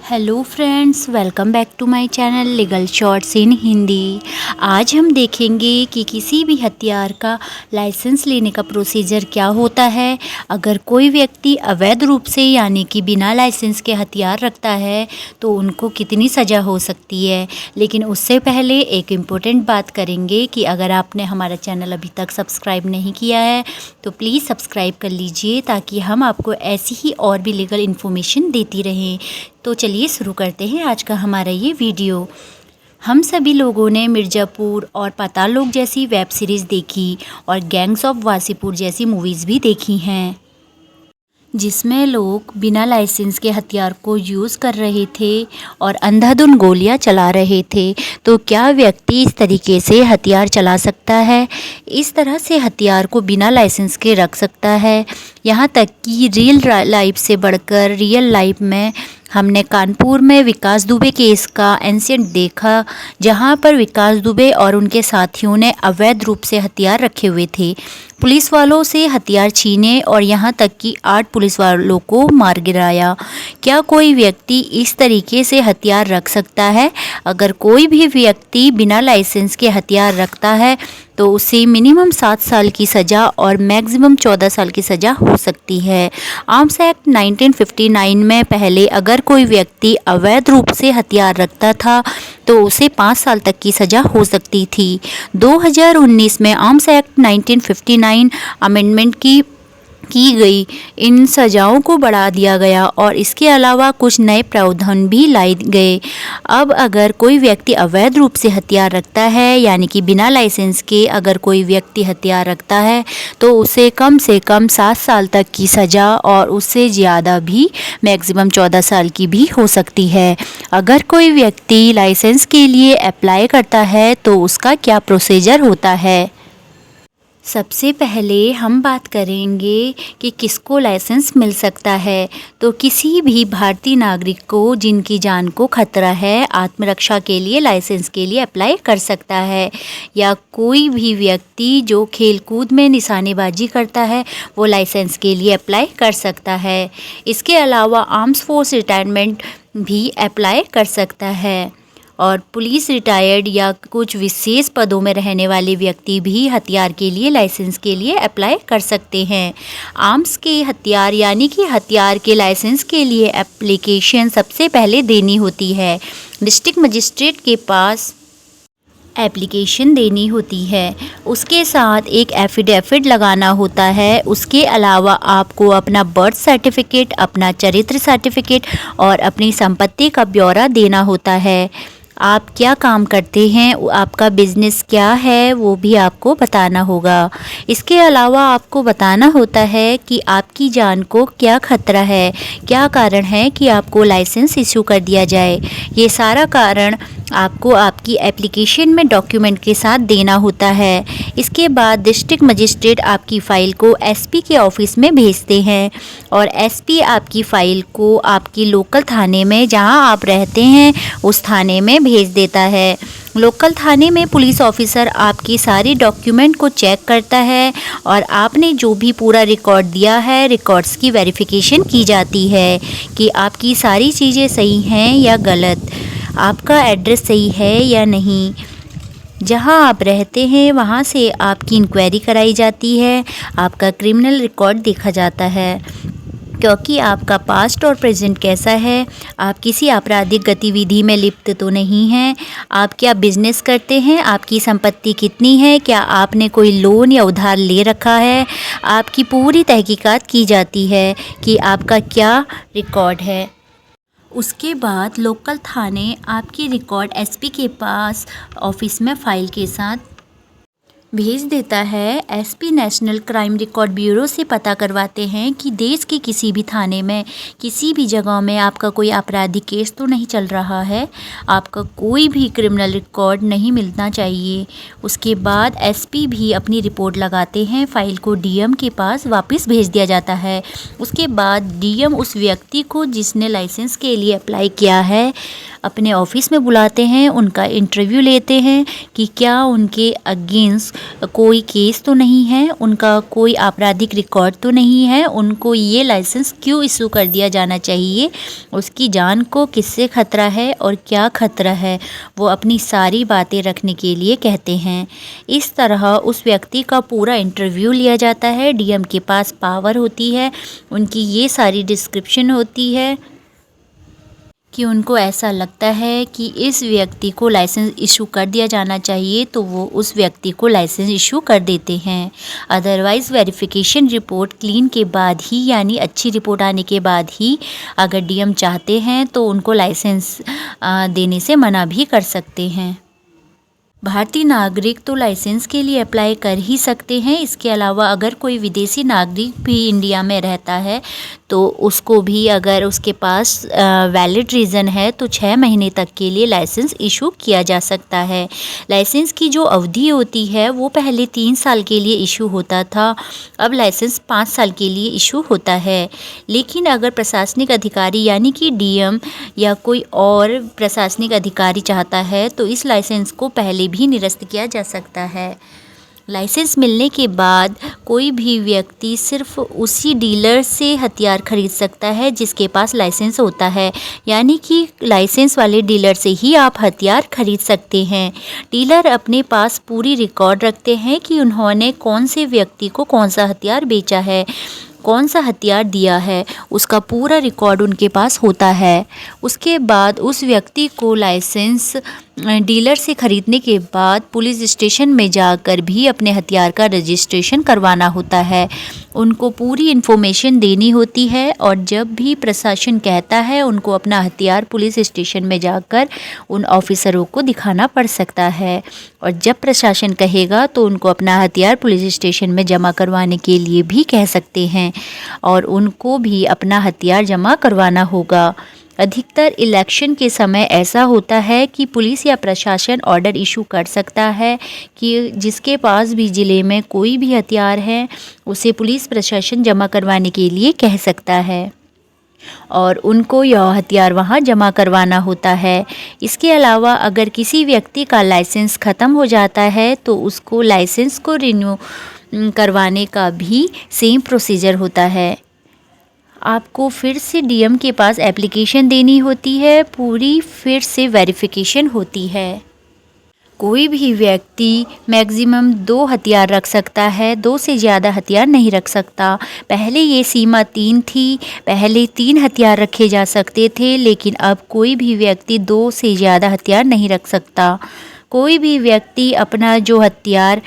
Hello friends, welcome back to my channel legal shorts in Hindi. आज हम देखेंगे कि किसी भी हथियार का लाइसेंस लेने का प्रोसीजर क्या होता है। अगर कोई व्यक्ति अवैध रूप से यानी कि बिना लाइसेंस के हथियार रखता है तो उनको कितनी सज़ा हो सकती है। लेकिन उससे पहले एक इम्पोर्टेंट बात करेंगे कि अगर आपने हमारा चैनल अभी तक सब्सक्राइब नहीं किया है तो प्लीज़ सब्सक्राइब कर लीजिए ताकि हम आपको ऐसी ही और भी लीगल इन्फॉर्मेशन देती रहें। तो चलिए शुरू करते हैं आज का हमारा ये वीडियो। हम सभी लोगों ने मिर्ज़ापुर और पाताल लोक जैसी वेब सीरीज़ देखी और गैंग्स ऑफ वासेपुर जैसी मूवीज़ भी देखी हैं, जिसमें लोग बिना लाइसेंस के हथियार को यूज़ कर रहे थे और अंधाधुंध गोलियां चला रहे थे। तो क्या व्यक्ति इस तरीके से हथियार चला सकता है? इस तरह से हथियार को बिना लाइसेंस के रख सकता है? यहाँ तक कि रियल लाइफ से बढ़कर रियल लाइफ में हमने कानपुर में विकास दुबे केस का इंसिडेंट देखा, जहां पर विकास दुबे और उनके साथियों ने अवैध रूप से हथियार रखे हुए थे। पुलिस वालों से हथियार छीने और यहां तक कि 8 पुलिस वालों को मार गिराया। क्या कोई व्यक्ति इस तरीके से हथियार रख सकता है? अगर कोई भी व्यक्ति बिना लाइसेंस के हथियार रखता है तो उसे मिनिमम 7 साल की सज़ा और मैक्सिमम 14 साल की सज़ा हो सकती है। आर्म्स एक्ट 1959 में पहले अगर कोई व्यक्ति अवैध रूप से हथियार रखता था तो उसे 5 साल तक की सज़ा हो सकती थी। 2019 में आर्म्स एक्ट 1959 अमेंडमेंट की गई, इन सज़ाओं को बढ़ा दिया गया और इसके अलावा कुछ नए प्रावधान भी लाए गए। अब अगर कोई व्यक्ति अवैध रूप से हथियार रखता है यानी कि बिना लाइसेंस के अगर कोई व्यक्ति हथियार रखता है तो उसे कम से कम 7 साल तक की सज़ा और उससे ज़्यादा भी मैक्सिमम 14 साल की भी हो सकती है। अगर कोई व्यक्ति लाइसेंस के लिए अप्लाई करता है तो उसका क्या प्रोसीजर होता है। सबसे पहले हम बात करेंगे कि किसको लाइसेंस मिल सकता है। तो किसी भी भारतीय नागरिक को जिनकी जान को खतरा है, आत्मरक्षा के लिए लाइसेंस के लिए अप्लाई कर सकता है, या कोई भी व्यक्ति जो खेलकूद में निशानेबाजी करता है वो लाइसेंस के लिए अप्लाई कर सकता है। इसके अलावा आर्म्स फोर्स रिटायरमेंट भी अप्लाई कर सकता है और पुलिस रिटायर्ड या कुछ विशेष पदों में रहने वाले व्यक्ति भी हथियार के लिए लाइसेंस के लिए अप्लाई कर सकते हैं। आर्म्स के हथियार यानी कि हथियार के लाइसेंस के लिए एप्लीकेशन सबसे पहले देनी होती है। डिस्ट्रिक्ट मजिस्ट्रेट के पास एप्लीकेशन देनी होती है, उसके साथ एक एफिडेविट लगाना होता है। उसके अलावा आपको अपना बर्थ सर्टिफिकेट, अपना चरित्र सर्टिफिकेट और अपनी संपत्ति का ब्यौरा देना होता है। आप क्या काम करते हैं, आपका बिजनेस क्या है, वो भी आपको बताना होगा। इसके अलावा आपको बताना होता है कि आपकी जान को क्या खतरा है, क्या कारण है कि आपको लाइसेंस इशू कर दिया जाए। ये सारा कारण आपको आपकी एप्लीकेशन में डॉक्यूमेंट के साथ देना होता है। इसके बाद डिस्ट्रिक्ट मजिस्ट्रेट आपकी फ़ाइल को एसपी के ऑफिस में भेजते हैं और एसपी आपकी फ़ाइल को आपकी लोकल थाने में जहां आप रहते हैं उस थाने में भेज देता है। लोकल थाने में पुलिस ऑफिसर आपकी सारी डॉक्यूमेंट को चेक करता है और आपने जो भी पूरा रिकॉर्ड दिया है, रिकॉर्ड्स की वेरिफिकेशन की जाती है कि आपकी सारी चीज़ें सही हैं या गलत, आपका एड्रेस सही है या नहीं, जहां आप रहते हैं वहां से आपकी इंक्वायरी कराई जाती है, आपका क्रिमिनल रिकॉर्ड देखा जाता है क्योंकि आपका पास्ट और प्रेजेंट कैसा है, आप किसी आपराधिक गतिविधि में लिप्त तो नहीं हैं, आप क्या बिजनेस करते हैं, आपकी संपत्ति कितनी है, क्या आपने कोई लोन या उधार ले रखा है। आपकी पूरी तहकीकात की जाती है कि आपका क्या रिकॉर्ड है। उसके बाद लोकल थाने आपकी रिकॉर्ड एसपी के पास ऑफिस में फ़ाइल के साथ भेज देता है। SP national crime record bureau से पता करवाते हैं कि देश के किसी भी थाने में, किसी भी जगह में आपका कोई आपराधिक केस तो नहीं चल रहा है, आपका कोई भी क्रिमिनल रिकॉर्ड नहीं मिलना चाहिए। उसके बाद एसपी भी अपनी रिपोर्ट लगाते हैं, फ़ाइल को डीएम के पास वापस भेज दिया जाता है। उसके बाद डीएम उस व्यक्ति को जिसने लाइसेंस के लिए अप्लाई किया है अपने ऑफिस में बुलाते हैं, उनका इंटरव्यू लेते हैं कि क्या उनके अगेंस्ट कोई केस तो नहीं है, उनका कोई आपराधिक रिकॉर्ड तो नहीं है, उनको ये लाइसेंस क्यों इशू कर दिया जाना चाहिए, उसकी जान को किससे खतरा है और क्या खतरा है, वो अपनी सारी बातें रखने के लिए कहते हैं। इस तरह उस व्यक्ति का पूरा इंटरव्यू लिया जाता है। डीएम के पास पावर होती है, उनकी ये सारी डिस्क्रिप्शन होती है कि उनको ऐसा लगता है कि इस व्यक्ति को लाइसेंस इशू कर दिया जाना चाहिए तो वो उस व्यक्ति को लाइसेंस इशू कर देते हैं। अदरवाइज़ वेरिफिकेशन रिपोर्ट क्लीन के बाद ही, यानी अच्छी रिपोर्ट आने के बाद ही अगर डीएम चाहते हैं तो उनको लाइसेंस देने से मना भी कर सकते हैं। भारतीय नागरिक तो लाइसेंस के लिए अप्लाई कर ही सकते हैं। इसके अलावा अगर कोई विदेशी नागरिक भी इंडिया में रहता है तो उसको भी, अगर उसके पास वैलिड रीज़न है, तो 6 महीने तक के लिए लाइसेंस इशू किया जा सकता है। लाइसेंस की जो अवधि होती है वो पहले 3 साल के लिए इशू होता था, अब लाइसेंस 5 साल के लिए इशू होता है। लेकिन अगर प्रशासनिक अधिकारी यानी कि डीएम या कोई और प्रशासनिक अधिकारी चाहता है तो इस लाइसेंस को पहले भी निरस्त किया जा सकता है। लाइसेंस मिलने के बाद कोई भी व्यक्ति सिर्फ उसी डीलर से हथियार खरीद सकता है जिसके पास लाइसेंस होता है, यानी कि लाइसेंस वाले डीलर से ही आप हथियार खरीद सकते हैं। डीलर अपने पास पूरी रिकॉर्ड रखते हैं कि उन्होंने कौन से व्यक्ति को कौन सा हथियार बेचा है, कौन सा हथियार दिया है, उसका पूरा रिकॉर्ड उनके पास होता है। उसके बाद उस व्यक्ति को लाइसेंस डीलर से ख़रीदने के बाद पुलिस स्टेशन में जाकर भी अपने हथियार का रजिस्ट्रेशन करवाना होता है। उनको पूरी इन्फॉर्मेशन देनी होती है और जब भी प्रशासन कहता है उनको अपना हथियार पुलिस स्टेशन में जाकर उन ऑफिसरों को दिखाना पड़ सकता है, और जब प्रशासन कहेगा तो उनको अपना हथियार पुलिस स्टेशन में जमा करवाने के लिए भी कह सकते हैं और उनको भी अपना हथियार जमा करवाना होगा। अधिकतर इलेक्शन के समय ऐसा होता है कि पुलिस या प्रशासन ऑर्डर इशू कर सकता है कि जिसके पास भी ज़िले में कोई भी हथियार है उसे पुलिस प्रशासन जमा करवाने के लिए कह सकता है और उनको यह हथियार वहां जमा करवाना होता है। इसके अलावा अगर किसी व्यक्ति का लाइसेंस ख़त्म हो जाता है तो उसको लाइसेंस को रिन्यू करवाने का भी सेम प्रोसीजर होता है। आपको फिर से डीएम के पास एप्लीकेशन देनी होती है, पूरी फिर से वेरिफिकेशन होती है। कोई भी व्यक्ति मैक्सिमम 2 हथियार रख सकता है, 2 से ज़्यादा हथियार नहीं रख सकता। पहले ये सीमा 3 थी, पहले 3 हथियार रखे जा सकते थे, लेकिन अब कोई भी व्यक्ति 2 से ज़्यादा हथियार नहीं रख सकता। कोई भी व्यक्ति अपना जो हथियार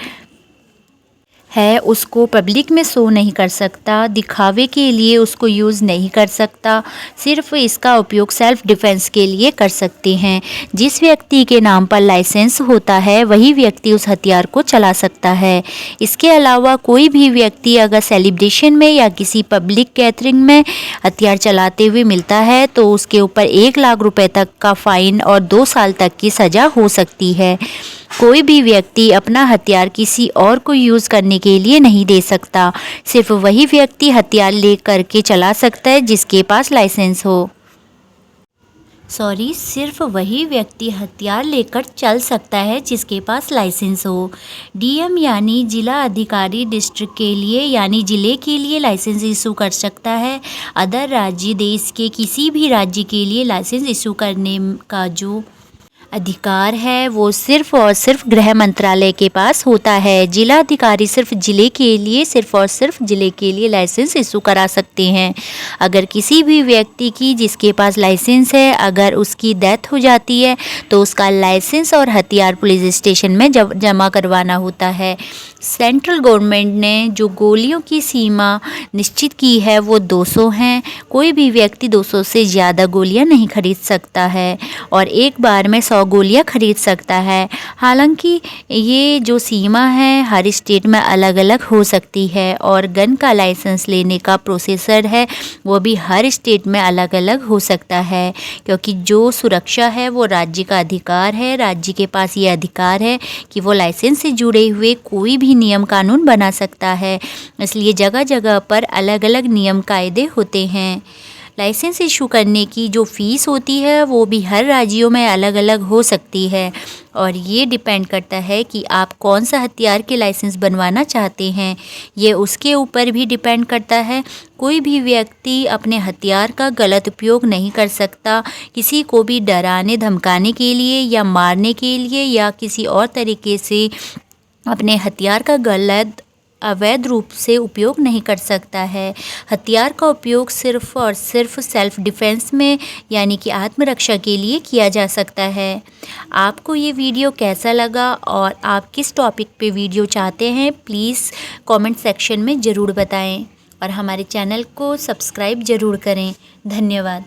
है उसको पब्लिक में शो नहीं कर सकता, दिखावे के लिए उसको यूज़ नहीं कर सकता, सिर्फ इसका उपयोग सेल्फ डिफेंस के लिए कर सकते हैं। जिस व्यक्ति के नाम पर लाइसेंस होता है वही व्यक्ति उस हथियार को चला सकता है। इसके अलावा कोई भी व्यक्ति अगर सेलिब्रेशन में या किसी पब्लिक गैदरिंग में हथियार चलाते हुए मिलता है तो उसके ऊपर 1 लाख रुपए तक का फाइन और 2 साल तक की सज़ा हो सकती है। कोई भी व्यक्ति अपना हथियार किसी और को यूज़ करने के लिए नहीं दे सकता, सिर्फ वही व्यक्ति हथियार ले करके चला सकता है जिसके पास लाइसेंस हो। सिर्फ वही व्यक्ति हथियार लेकर चल सकता है जिसके पास लाइसेंस हो। डीएम यानी जिला अधिकारी डिस्ट्रिक्ट के लिए यानी ज़िले के लिए लाइसेंस इशू कर सकता है। अदर राज्य देश के किसी भी राज्य के लिए लाइसेंस इशू करने का जो अधिकार है वो सिर्फ और सिर्फ गृह मंत्रालय के पास होता है। जिला अधिकारी सिर्फ ज़िले के लिए, सिर्फ और सिर्फ ज़िले के लिए लाइसेंस इशू करा सकते हैं। अगर किसी भी व्यक्ति की जिसके पास लाइसेंस है अगर उसकी डेथ हो जाती है तो उसका लाइसेंस और हथियार पुलिस स्टेशन में जमा करवाना होता है। सेंट्रल गवर्नमेंट ने जो गोलियों की सीमा निश्चित की है वो 200 हैं। कोई भी व्यक्ति 200 से ज़्यादा गोलियां नहीं खरीद सकता है और एक बार में 100 गोलियां खरीद सकता है। हालांकि ये जो सीमा है हर स्टेट में अलग अलग हो सकती है और गन का लाइसेंस लेने का प्रोसेसर है वो भी हर स्टेट में अलग अलग हो सकता है, क्योंकि जो सुरक्षा है वो राज्य का अधिकार है। राज्य के पास ये अधिकार है कि वो लाइसेंस से जुड़े हुए कोई भी नियम कानून बना सकता है, इसलिए जगह जगह पर अलग अलग नियम कायदे होते हैं। लाइसेंस इशू करने की जो फ़ीस होती है वो भी हर राज्यों में अलग अलग हो सकती है और ये डिपेंड करता है कि आप कौन सा हथियार के लाइसेंस बनवाना चाहते हैं। ये उसके ऊपर भी डिपेंड करता है। कोई भी व्यक्ति अपने हथियार का गलत उपयोग नहीं कर सकता किसी को भी डराने धमकाने के लिए या मारने के लिए या किसी और तरीके से अपने हथियार का गलत अवैध रूप से उपयोग नहीं कर सकता है। हथियार का उपयोग सिर्फ़ और सिर्फ सेल्फ़ डिफेंस में यानी कि आत्मरक्षा के लिए किया जा सकता है। आपको ये वीडियो कैसा लगा और आप किस टॉपिक पे वीडियो चाहते हैं प्लीज़ कमेंट सेक्शन में ज़रूर बताएं और हमारे चैनल को सब्सक्राइब ज़रूर करें। धन्यवाद।